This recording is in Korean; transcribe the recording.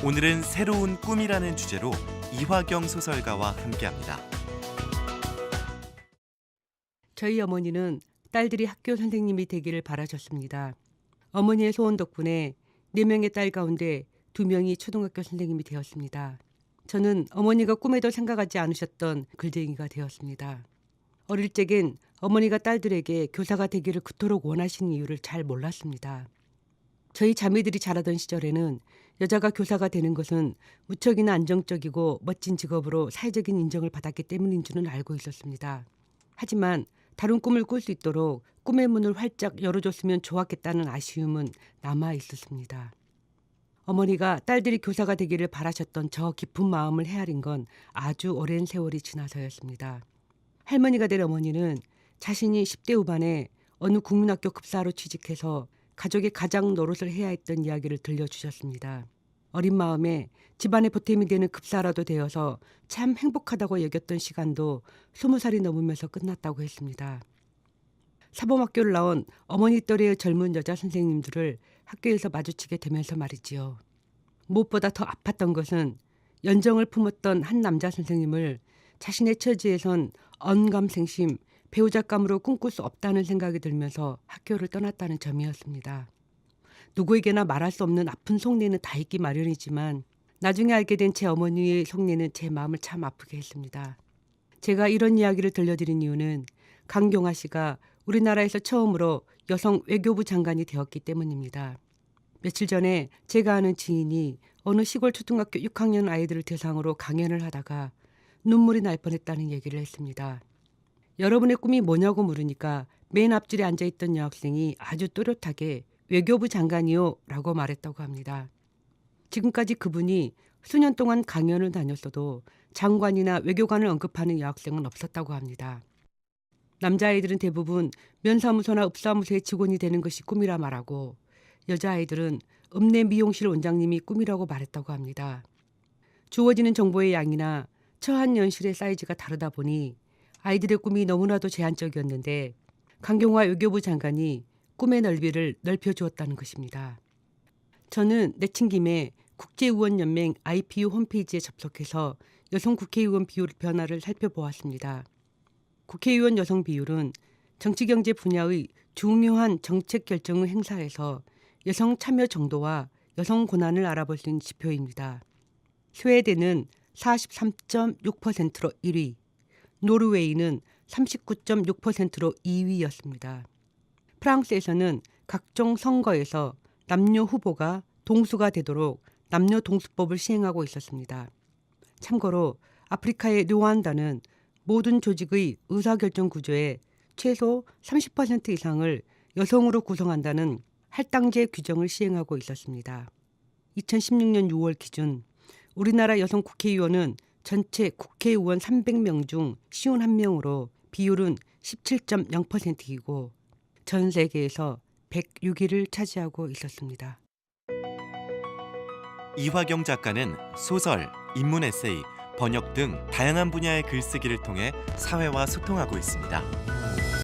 오늘은 새로운 꿈이라는 주제로 이화경 소설가와 함께합니다. 저희 어머니는 딸들이 학교 선생님이 되기를 바라셨습니다. 어머니의 소원 덕분에 4명의 딸 가운데 2명이 초등학교 선생님이 되었습니다. 저는 어머니가 꿈에도 생각하지 않으셨던 글쟁이가 되었습니다. 어릴 적엔 어머니가 딸들에게 교사가 되기를 그토록 원하시는 이유를 잘 몰랐습니다. 저희 자매들이 자라던 시절에는 여자가 교사가 되는 것은 무척이나 안정적이고 멋진 직업으로 사회적인 인정을 받았기 때문인 줄은 알고 있었습니다. 하지만 다른 꿈을 꿀 수 있도록 꿈의 문을 활짝 열어줬으면 좋았겠다는 아쉬움은 남아 있었습니다. 어머니가 딸들이 교사가 되기를 바라셨던 저 깊은 마음을 헤아린 건 아주 오랜 세월이 지나서였습니다. 할머니가 된 어머니는 자신이 10대 후반에 어느 국민학교 급사로 취직해서 가족의 가장 노릇을 해야 했던 이야기를 들려주셨습니다. 어린 마음에 집안의 보탬이 되는 급사라도 되어서 참 행복하다고 여겼던 시간도 20살이 넘으면서 끝났다고 했습니다. 사범학교를 나온 어머니 또래의 젊은 여자 선생님들을 학교에서 마주치게 되면서 말이지요. 무엇보다 더 아팠던 것은 연정을 품었던 한 남자 선생님을 자신의 처지에선 언감생심, 배우자감으로 꿈꿀 수 없다는 생각이 들면서 학교를 떠났다는 점이었습니다. 누구에게나 말할 수 없는 아픈 속내는 다 있기 마련이지만 나중에 알게 된 제 어머니의 속내는 제 마음을 참 아프게 했습니다. 제가 이런 이야기를 들려드린 이유는 강경화 씨가 우리나라에서 처음으로 여성 외교부 장관이 되었기 때문입니다. 며칠 전에 제가 아는 지인이 어느 시골 초등학교 6학년 아이들을 대상으로 강연을 하다가 눈물이 날 뻔했다는 얘기를 했습니다. 여러분의 꿈이 뭐냐고 물으니까 맨 앞줄에 앉아있던 여학생이 아주 또렷하게 외교부 장관이요 라고 말했다고 합니다. 지금까지 그분이 수년 동안 강연을 다녔어도 장관이나 외교관을 언급하는 여학생은 없었다고 합니다. 남자아이들은 대부분 면사무소나 읍사무소의 직원이 되는 것이 꿈이라 말하고 여자아이들은 읍내 미용실 원장님이 꿈이라고 말했다고 합니다. 주어지는 정보의 양이나 처한 연실의 사이즈가 다르다 보니 아이들의 꿈이 너무나도 제한적이었는데 강경화 외교부 장관이 꿈의 넓이를 넓혀주었다는 것입니다. 저는 내친 김에 국제의원연맹 IPU 홈페이지에 접속해서 여성 국회의원 비율 변화를 살펴보았습니다. 국회의원 여성 비율은 정치경제 분야의 중요한 정책 결정의 행사에서 여성 참여 정도와 여성 권한을 알아볼 수 있는 지표입니다. 스웨덴은 43.6%로 1위, 노르웨이는 39.6%로 2위였습니다. 프랑스에서는 각종 선거에서 남녀 후보가 동수가 되도록 남녀 동수법을 시행하고 있었습니다. 참고로 아프리카의 르완다는 모든 조직의 의사결정 구조에 최소 30% 이상을 여성으로 구성한다는 할당제 규정을 시행하고 있었습니다. 2016년 6월 기준 우리나라 여성 국회의원은 전체 국회의원 300명 중 51명으로 비율은 17.0%이고 전 세계에서 106위를 차지하고 있었습니다. 이화경 작가는 소설, 인문 에세이, 번역 등 다양한 분야의 글쓰기를 통해 사회와 소통하고 있습니다.